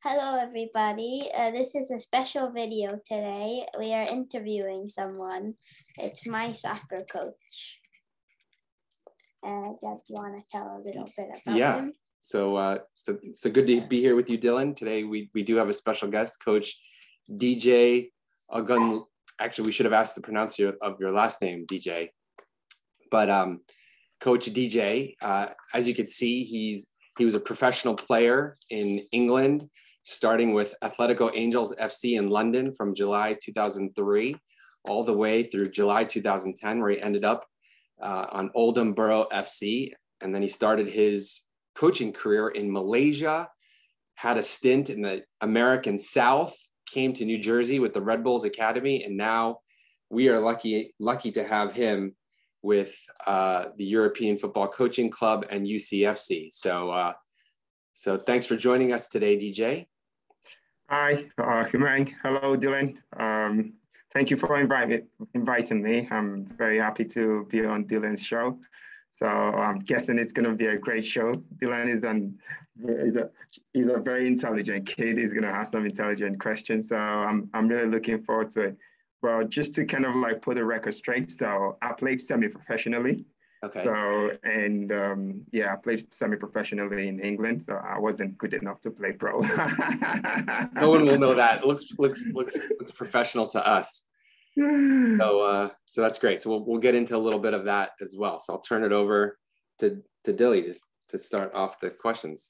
Hello, everybody. This is a special video today. We are interviewing someone. It's my soccer coach. And do you want to tell a little bit about him? So good to be here with you, Dylan. Today we do have a special guest, Coach DJ Agun. Actually, we should have asked the pronunciation of your last name, DJ. But Coach DJ, as you can see, he was a professional player in England, starting with Atletico Angels FC in London from July 2003 all the way through July 2010, where he ended up on Oldham Borough FC. And then he started his coaching career in Malaysia, had a stint in the American South, came to New Jersey with the Red Bulls Academy, and now we are lucky to have him with the European Football Coaching Club and UCFC. So thanks for joining us today, DJ. Hi, Humang. Hello, Dylan. Thank you for inviting me. I'm very happy to be on Dylan's show. So I'm guessing it's going to be a great show. Dylan is a very intelligent kid. He's going to ask some intelligent questions. So I'm really looking forward to it. Well, just to kind of like put the record straight. So I played semi-professionally. Okay. So, and I played semi-professionally in England. So I wasn't good enough to play pro. No one will know that. It looks professional to us. So that's great. So we'll get into a little bit of that as well. So I'll turn it over to Dilly to start off the questions.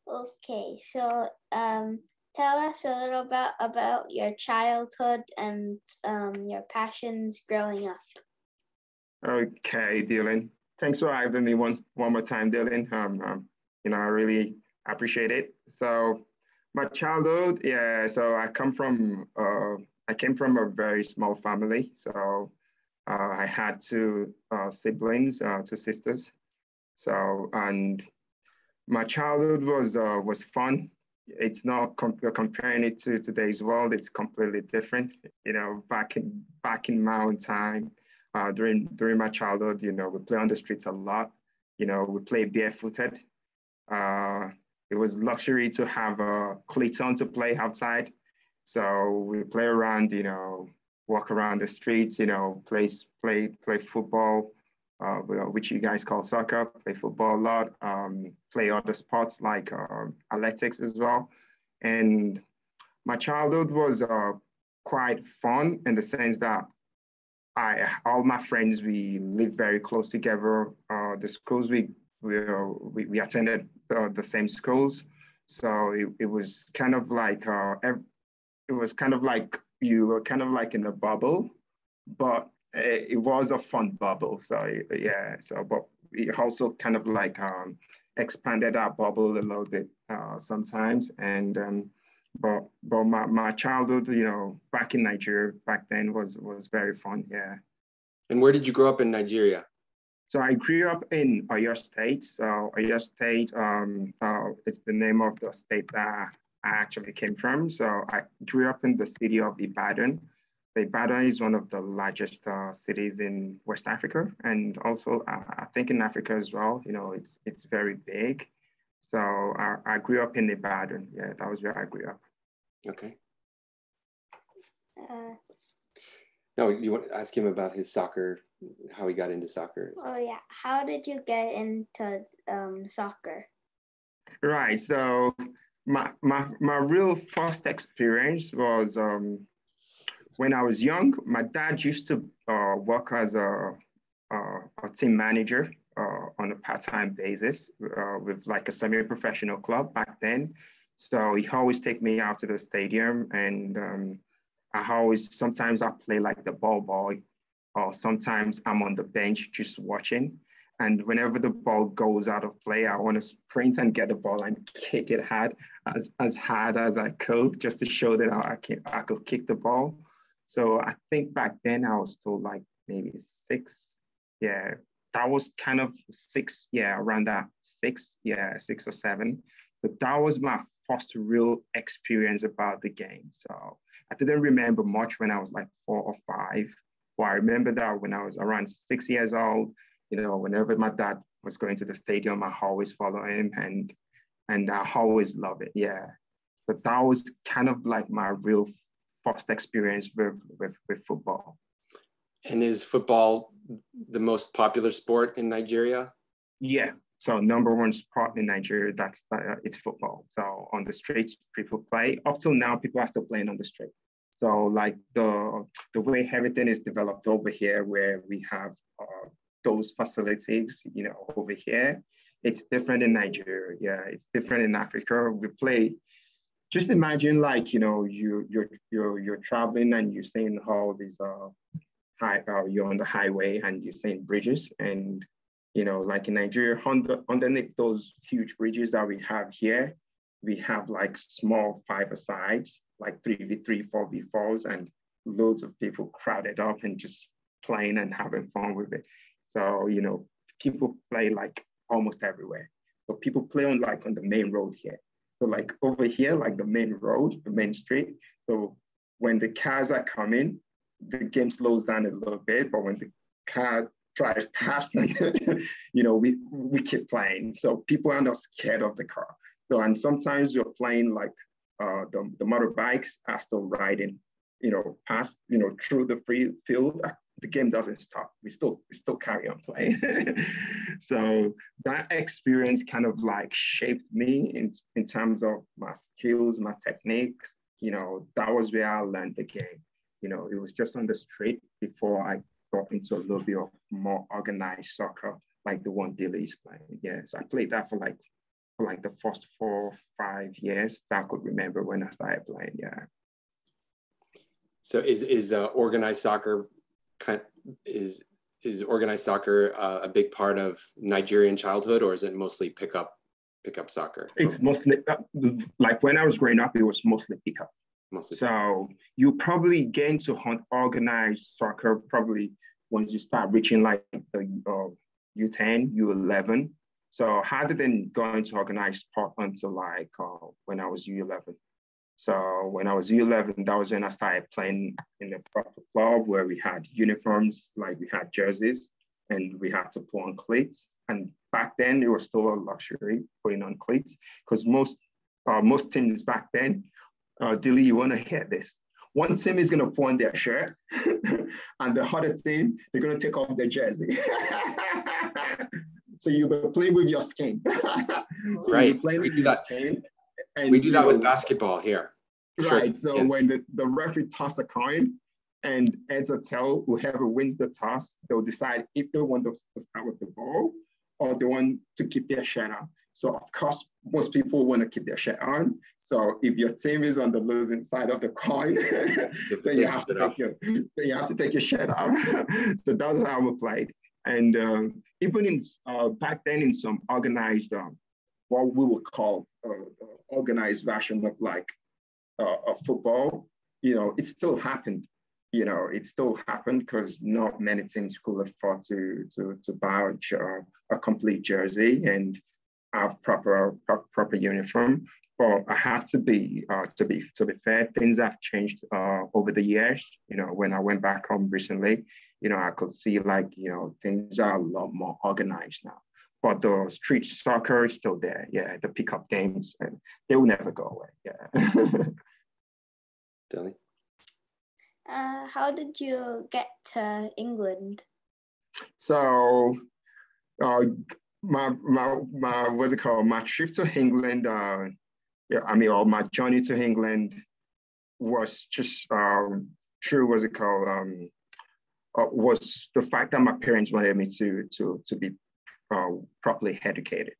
Okay, so tell us a little about your childhood and your passions growing up. Okay, Dylan. Thanks for having me one more time, Dylan. I really appreciate it. So my childhood, so I came from a very small family. So I had two siblings, two sisters. So, and my childhood was fun. It's not comparing it to today's world. It's completely different. Back in my own time, during my childhood, we play on the streets a lot. We play barefooted. It was luxury to have a cleats on to play outside. So we play around, walk around the streets, play football, which you guys call soccer, play football a lot, play other sports like athletics as well. And my childhood was quite fun in the sense that all my friends, we lived very close together. The schools we attended the same schools. So it was kind of like you were kind of like in a bubble, but it was a fun bubble. So but we also kind of like expanded our bubble a little bit sometimes. And but my childhood, back in Nigeria back then was very fun. Yeah. And where did you grow up in Nigeria? So I grew up in Oyo State. So Oyo State, it's the name of the state that I actually came from. So I grew up in the city of Ibadan. Ibadan is one of the largest cities in West Africa, and also I think in Africa as well. It's very big. So I grew up in Ibadan. Yeah, that was where I grew up. Okay. No, you want to ask him about his soccer, how he got into soccer. Oh yeah, how did you get into soccer? Right. So my real first experience was when I was young. My dad used to work as a team manager on a part-time basis with like a semi-professional club back then. So he always take me out to the stadium, and sometimes I play like the ball boy, or sometimes I'm on the bench just watching. And whenever the ball goes out of play, I want to sprint and get the ball and kick it as hard as I could, just to show that I could kick the ball. So I think back then I was still like maybe 6. Yeah, that was kind of 6. Yeah, around that 6. Yeah, 6 or 7. But that was my first real experience about the game. So I didn't remember much when I was like 4 or 5. But I remember that when I was around 6 years old, whenever my dad was going to the stadium, I always follow him, and I always love it. Yeah. So that was kind of like my real first experience with football. And is football the most popular sport in Nigeria? Yeah. So number one sport in Nigeria, it's football. So on the streets, people play. Up till now, people are still playing on the street. So like the way everything is developed over here, where we have those facilities, over here, it's different in Nigeria. Yeah, it's different in Africa. We play. Just imagine, like, you're traveling and you're seeing all these you're on the highway and you're seeing bridges, and like in Nigeria, underneath those huge bridges that we have here, we have like small 5-a-sides, like 3v3, 4v4s, and loads of people crowded up and just playing and having fun with it. So, people play like almost everywhere. So people play on the main road here. So like over here, like the main road, the main street. So when the cars are coming, the game slows down a little bit, but when the car drives past, we keep playing. So people are not scared of the car. So, and sometimes you're playing like the motorbikes are still riding, past, through the free field. The game doesn't stop. We still carry on playing. So that experience kind of like shaped me in terms of my skills, my techniques. That was where I learned the game. It was just on the street before I got into a little bit of more organized soccer, like the one Dilly is playing. Yes, I played that for the first 4 or 5 years that I could remember when I started playing. Yeah. So is organized soccer is organized soccer a big part of Nigerian childhood, or is it mostly pickup soccer? It's mostly like when I was growing up, it was mostly pickup. So you probably get into organized soccer probably once you start reaching like the U10, U11. So I didn't go into organized sport until like when I was U11. So when I was U11, that was when I started playing in a proper club where we had uniforms, like we had jerseys, and we had to put on cleats. And back then, it was still a luxury putting on cleats, because most teams back then, Dilly, you want to hear this. One team is going to put on their shirt, and the other team, they're going to take off their jersey. So you'll be playing with your skin. So right. Playing with your skin. And we do that with basketball here. Right. So when the referee tosses a coin and heads or tail, whoever wins the toss, they'll decide if they want to start with the ball or they want to keep their shirt on. So of course, most people want to keep their shirt on. So if your team is on the losing side of the coin, then you have to take your shirt off. So that's how we played. And even in back then, in some organized, what we would call organized version of like football, it still happened. It still happened because not many teams could afford to buy a complete jersey and have proper uniform. But I have to be fair, things have changed over the years. When I went back home recently, I could see like things are a lot more organized now. But the street soccer is still there. Yeah, the pickup games, and they will never go away. Yeah. Dilly? How did you get to England? So, my what's it called? My trip to England. Or my journey to England was just through what's it called? Was the fact that my parents wanted me to be properly educated.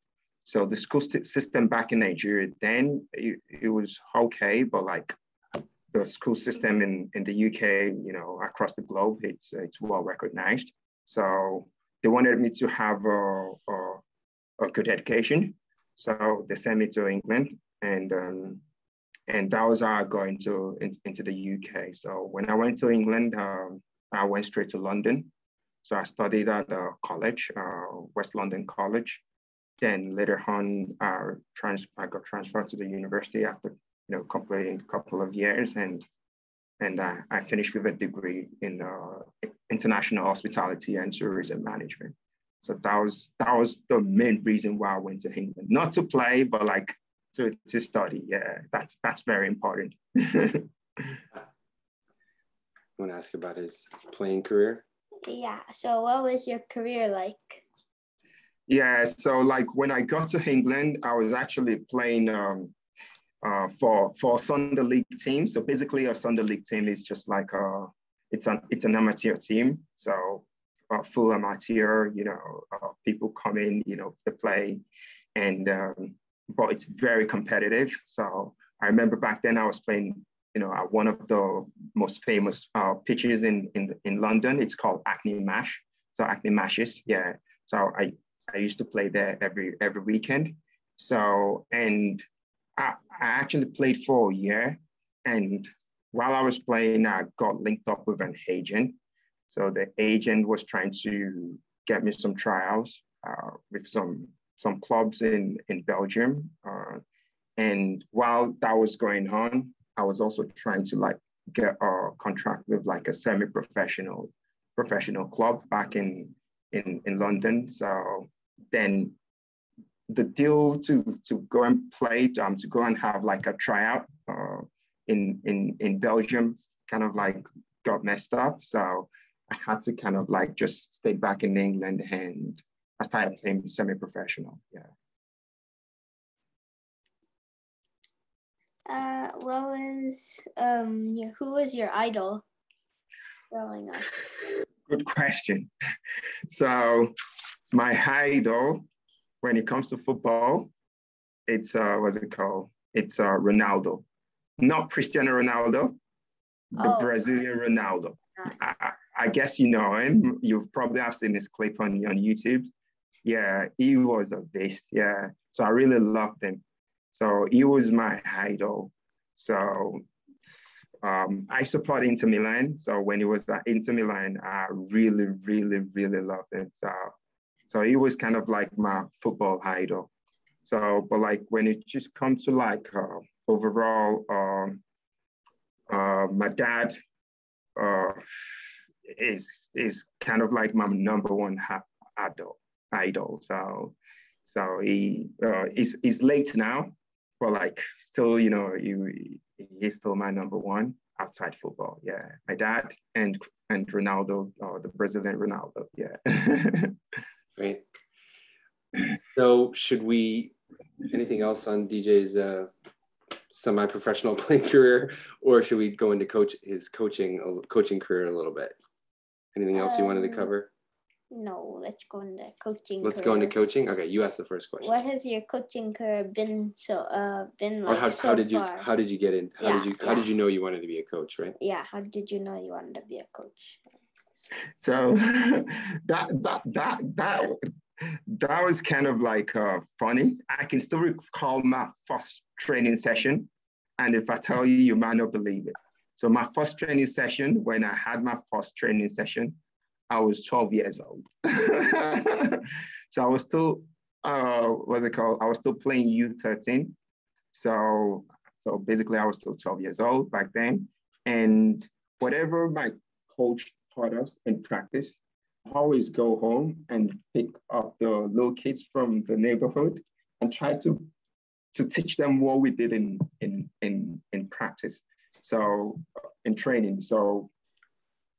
So the school system back in Nigeria then, it was okay, but like the school system in the UK, across the globe, it's well recognized. So they wanted me to have a good education. So they sent me to England, and that was how I got into the UK. So when I went to England, I went straight to London. So I studied at a college, West London College. Then later on, I got transferred to the university after completing a couple of years, and I finished with a degree in international hospitality and tourism management. So that was the main reason why I went to England, not to play, but like to study. Yeah, that's very important. I want to ask about his playing career. Yeah. So what was your career like? Yeah, so like when I got to England, I was actually playing for Sunday League team. So basically, a Sunday League team is just like it's an amateur team. So full amateur, people come in, to play, and but it's very competitive. So I remember back then I was playing, at one of the most famous pitches in London. It's called Hackney Mash. So Hackney Mashes, yeah. So I used to play there every weekend. So, and I actually played for a year. And while I was playing, I got linked up with an agent. So the agent was trying to get me some trials with some clubs in Belgium. And while that was going on, I was also trying to like get a contract with like a semi-professional club back in London. So then the deal to go and play, to go and have like a tryout in Belgium kind of like got messed up. So I had to kind of like just stay back in England, and I started playing semi-professional. Yeah. Who was your idol growing up? Good question. So my idol, when it comes to football, it's what's it called? It's Ronaldo, not Cristiano Ronaldo, the Brazilian Ronaldo. I guess you know him. You probably have seen his clip on YouTube. Yeah, he was a beast. Yeah, so I really loved him. So he was my idol. So I support Inter Milan. So when he was at Inter Milan, I really, really, really loved him. So he was kind of like my football idol. So, but like when it just comes to like overall, my dad is kind of like my number one idol. So he's late now, but like still, he's still my number one outside football. Yeah, my dad and Ronaldo, the Brazilian Ronaldo. Yeah. Great. So anything else on DJ's semi-professional playing career, or should we go into his coaching career a little bit? Anything else you wanted to cover? No, let's go into coaching. Let's go into coaching. Okay, you asked the first question. What has your coaching career been like? How did you get in? How did you know you wanted to be a coach, right? Yeah, how did you know you wanted to be a coach? So that was kind of like funny. I can still recall my first training session, and if I tell you, you might not believe it. So my first training session, when I had my first training session, I was 12 years old. So I was still, what's it called? I was still playing U13. So basically I was still 12 years old back then. And whatever my coach taught us in practice, I always go home and pick up the little kids from the neighborhood and try to teach them what we did in practice. So in training. So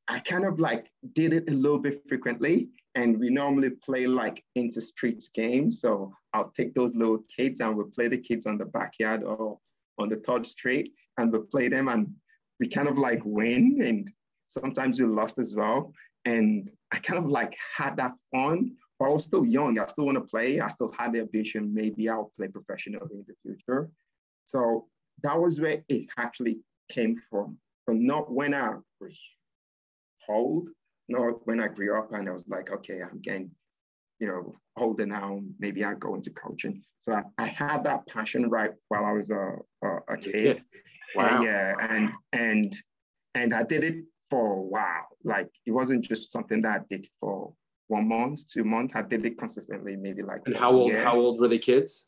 I kind of like did it a little bit frequently, and we normally play like inter-streets games. So I'll take those little kids and we'll play the kids on the backyard or on the third street, and we'll play them, and we kind of like win, and sometimes we lost as well. And I kind of like had that fun, but I was still young. I still want to play. I still had the ambition, maybe I'll play professionally in the future. So that was where it actually came from. So not when I was old, not when I grew up and I was like, okay, I'm getting, older now, maybe I go into coaching. So I had that passion right while I was a kid. Wow. And I did it for a while. Like it wasn't just something that I did for 1 month, 2 months. I did it consistently, maybe like. And how old were the kids?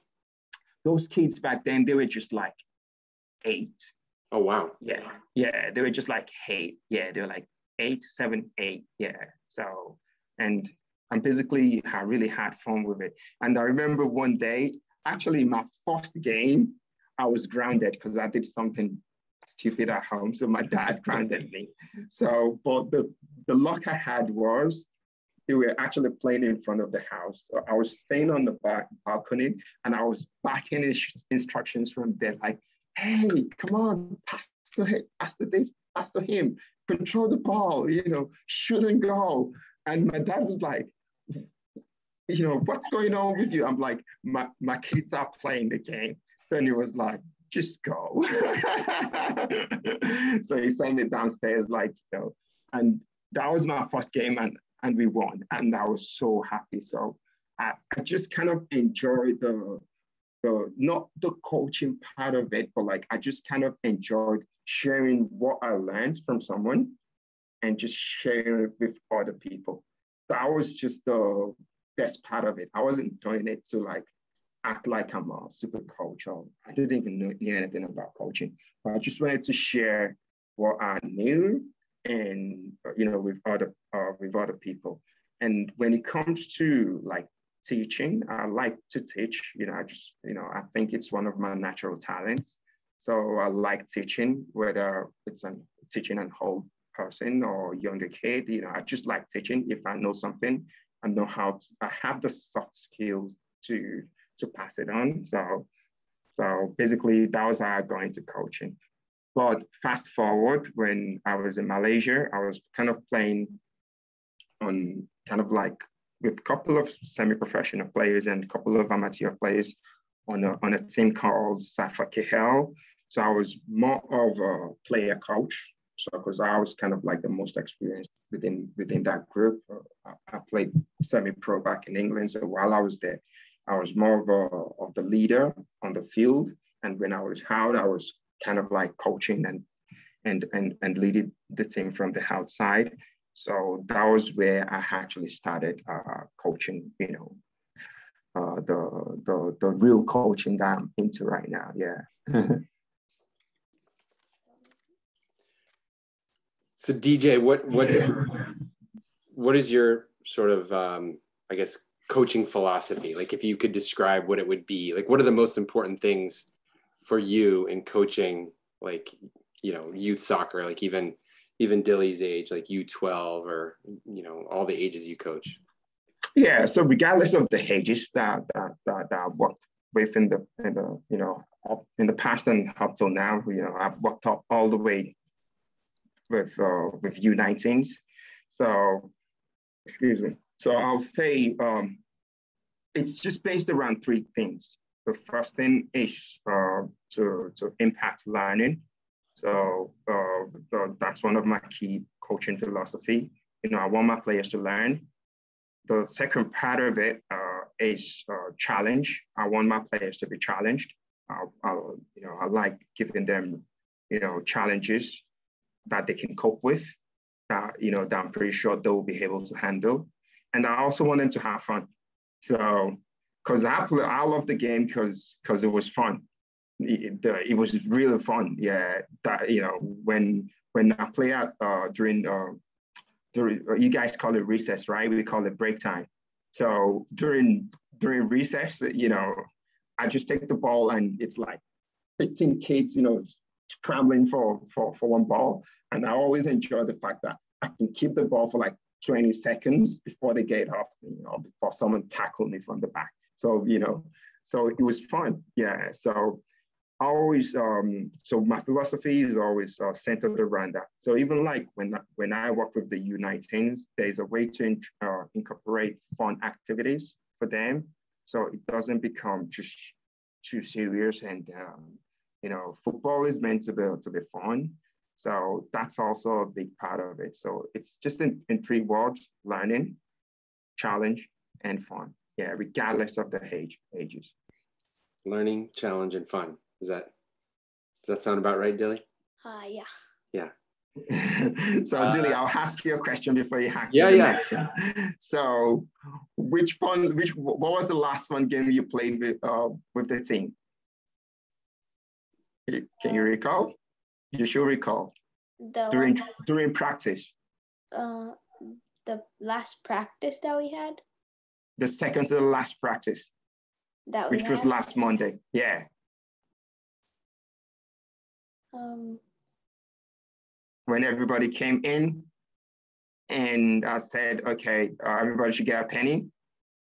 Those kids back then, they were just like 8. Oh, wow. Yeah. They were just like 8. Yeah, they were like 8, 7, 8. Yeah. So, and basically I really had fun with it. And I remember one day, actually my first game I was grounded because I did something stupid at home. So my dad grounded me. So, but the luck I had was they were actually playing in front of the house. So I was staying on the balcony and I was backing instructions from there, like, hey, come on, pass to him, control the ball, shoot and go. And my dad was like, what's going on with you? I'm like, my kids are playing the game. Then he was like, just go. So he sent me downstairs, like, and that was my first game and we won. And I was so happy. So I just kind of enjoyed not the coaching part of it, but like I just kind of enjoyed sharing what I learned from someone and just sharing it with other people. That was just the best part of it. I wasn't doing it to like act like I'm a super coach, or I didn't even know anything about coaching. But I just wanted to share what I knew and with other people. And when it comes to like teaching, I like to teach. I think it's one of my natural talents. So I like teaching, whether it's teaching an old person or younger kid. I just like teaching. If I know something, I have the soft skills to pass it on. So basically that was how I got into coaching. But fast forward, when I was in Malaysia, I was kind of playing on kind of like with a couple of semi-professional players and a couple of amateur players on a team called Safa KL. So I was more of a player coach. So because I was kind of like the most experienced within that group. I played semi-pro back in England. So while I was there, I was more of the leader on the field. And when I was out, I was kind of like coaching and leading the team from the outside. So that was where I actually started coaching, the real coaching that I'm into right now. Yeah. So DJ, what is your sort of I guess coaching philosophy? Like if you could describe what it would be, like what are the most important things for you in coaching, like youth soccer, like even Dilly's age, like U12 or all the ages you coach? Yeah, so regardless of the ages that I've worked with in the past and up till now, I've worked up all the way with U19s. So, excuse me. So I'll say it's just based around three things. The first thing is to impact learning. So that's one of my key coaching philosophy. I want my players to learn. The second part of it is challenge. I want my players to be challenged. I like giving them, challenges that they can cope with, that I'm pretty sure they'll be able to handle. And I also want them to have fun. So, because I love the game because it was fun. It was really fun. Yeah, that when I play out during you guys call it recess, right? We call it break time. So during recess, I just take the ball and it's like 15 kids, scrambling for one ball. And I always enjoy the fact that I can keep the ball for like 20 seconds before they get off, before someone tackled me from the back. So, so it was fun. Yeah. So always, so my philosophy is always centered around that. So even like when I work with the U19s, there's a way to incorporate fun activities for them. So it doesn't become just too serious. And, football is meant to be fun. So that's also a big part of it. So it's just in three words: learning, challenge, and fun. Yeah, regardless of the ages. Learning, challenge, and fun. Does that sound about right, Dilly? Yeah. Yeah. So Dilly, I'll ask you a question before you ask the next one. So what was the last one game you played with the team? Can you recall? You should recall. During practice. The last practice that we had? The second to the last practice. Which was last Monday. Yeah. When everybody came in and I said, okay, everybody should get a penny.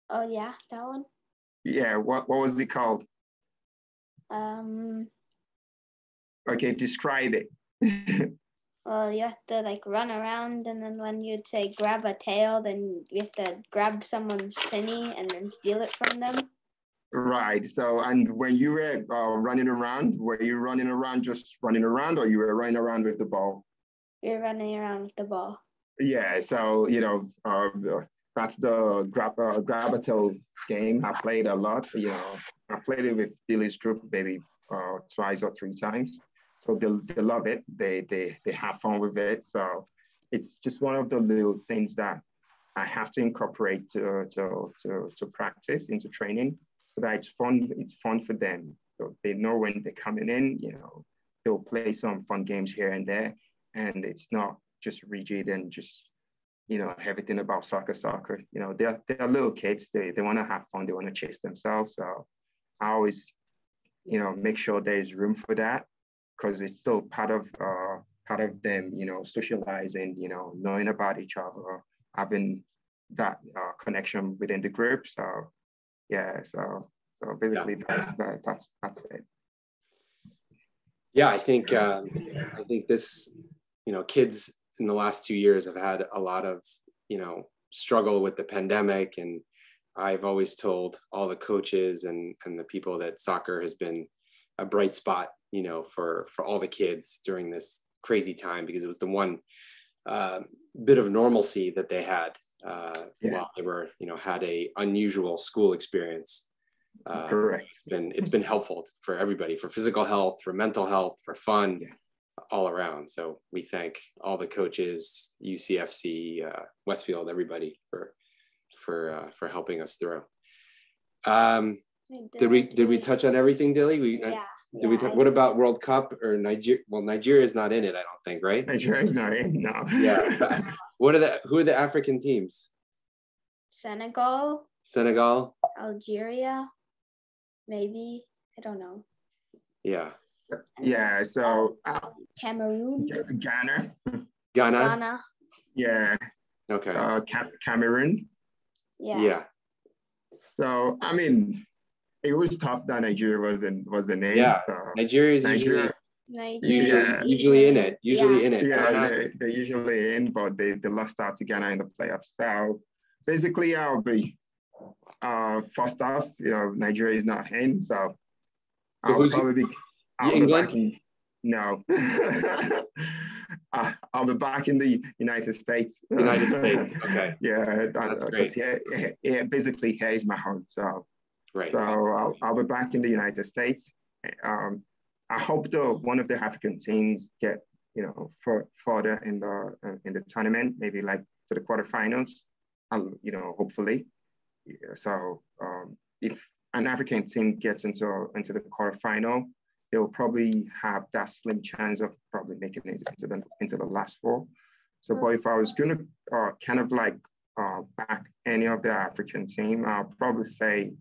Oh yeah, that one. Yeah, what was it called? Um, Okay, describe it. well, you have to like run around, and then when you'd say grab a tail, then you have to grab someone's penny and then steal it from them. Right. So, and when you were running around, were you running around just running around, or you were running around with the ball? You're running around with the ball. Yeah. So that's the grab a tail game. I played a lot. I played it with Dilly's group maybe twice or three times. So they love it. They have fun with it. So it's just one of the little things that I have to incorporate to practice into training. So that it's fun. It's fun for them. So they know when they're coming in. They'll play some fun games here and there, and it's not just rigid and just everything about soccer. They're little kids. They want to have fun. They want to chase themselves. So I always make sure there's room for that, because it's still part of them, socializing, knowing about each other, having that connection within the group. So yeah, so basically that's it. Yeah, I think this, kids in the last 2 years have had a lot of, struggle with the pandemic, and I've always told all the coaches and the people that soccer has been a bright spot, for all the kids during this crazy time, because it was the one bit of normalcy that they had while they were, had a unusual school experience. Correct. It's been helpful for everybody, for physical health, for mental health, for fun, all around. So we thank all the coaches, UCFC, Westfield, everybody for helping us through. Did we touch on everything, Dilly? What about World Cup or Nigeria? Well, Nigeria's not in it, I don't think, right? Nigeria's not in, no. Yeah. Who are the African teams? Senegal, Algeria, maybe, I don't know. Yeah. Yeah. So Cameroon, Ghana. Yeah. Okay. Cameroon. Yeah. So I mean, it was tough that Nigeria wasn't in. Yeah. So Nigeria's usually in it. Yeah, they're usually in, but they lost out to Ghana in the playoffs. So basically, I'll be first off, Nigeria is not in, so I'll probably be England? No. I'll be back in the United States. Okay. Yeah, because basically here is my home. So, right. So I'll be back in the United States. I hope one of the African teams get further in the tournament, maybe like to the quarterfinals. Hopefully. Yeah, so if an African team gets into the quarterfinal, they'll probably have that slim chance of probably making it into the last four. So, but if I was gonna kind of like back any of the African team, I'll probably say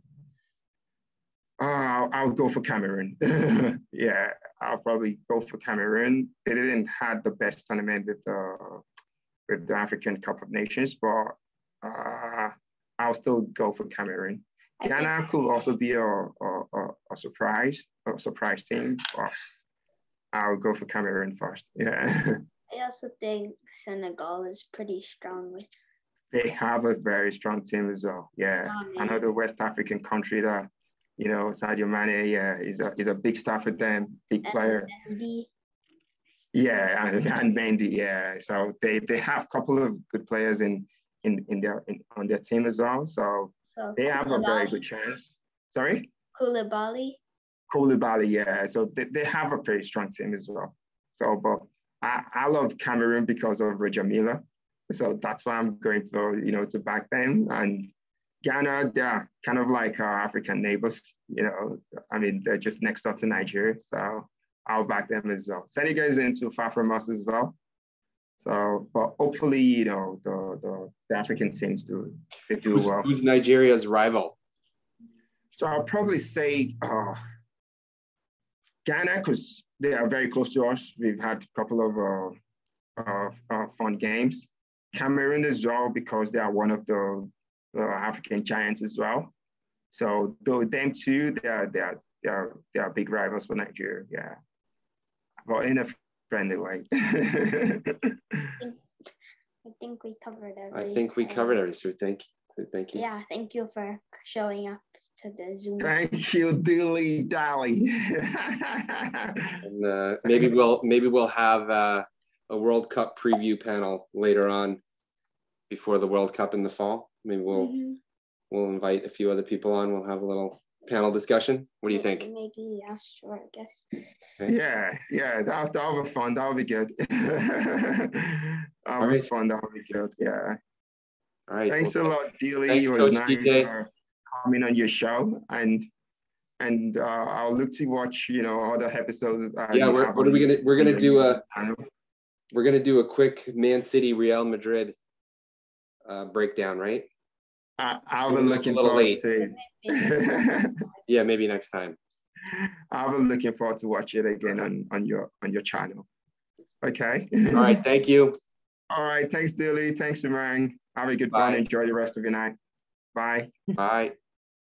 I'll go for Cameroon. Yeah, I'll probably go for Cameroon. They didn't have the best tournament with the African Cup of Nations, but I'll still go for Cameroon. Ghana could also be a surprise team, but I'll go for Cameroon first. Yeah. I also think Senegal is pretty strong. They have a very strong team as well. Yeah, another West African country that Sadio Mane, is a big star for them, big player. Mendy. Yeah, and Mendy. Yeah, so they have a couple of good players on their team as well. So they have a very good chance. Sorry? Koulibaly, yeah. So they have a pretty strong team as well. So, but I love Cameroon because of Roger Milla. So that's why I'm going for, to back them. And Ghana, they're kind of like our African neighbors. I mean, they're just next door to Nigeria. So I'll back them as well. Senegal isn't too far from us as well. So, but hopefully, the African teams do well. Who's Nigeria's rival? So I'll probably say Ghana, because they are very close to us. We've had a couple of fun games. Cameroon as well, because they are one of the African giants as well. So though them two, they are big rivals for Nigeria. Yeah, but in a friendly way. I think we covered everything. I think we covered everything. So thank you. Yeah, thank you for showing up to the Zoom. Thank you, Dilly Dally. And maybe we'll have a World Cup preview panel later on before the World Cup in the fall. Maybe we'll invite a few other people on. We'll have a little panel discussion. What do you think? Maybe, yeah, sure, I guess. Okay. Yeah, that'll be fun. That'll be good. That'll be fun. That'll be good. Yeah. All right. Thanks a lot, Dilly. Thanks, it was Coach nice DJ. coming on your show, and I'll look to watch other episodes. Yeah, what are we gonna? We're gonna do a quick Man City Real Madrid breakdown, right? I'll be looking forward to it. Yeah, maybe next time. I'll be looking forward to watch it again on your channel. Okay. All right. Thank you. All right. Thanks, Dilly. Thanks, Umang. Have a good one. Enjoy the rest of your night. Bye. Bye.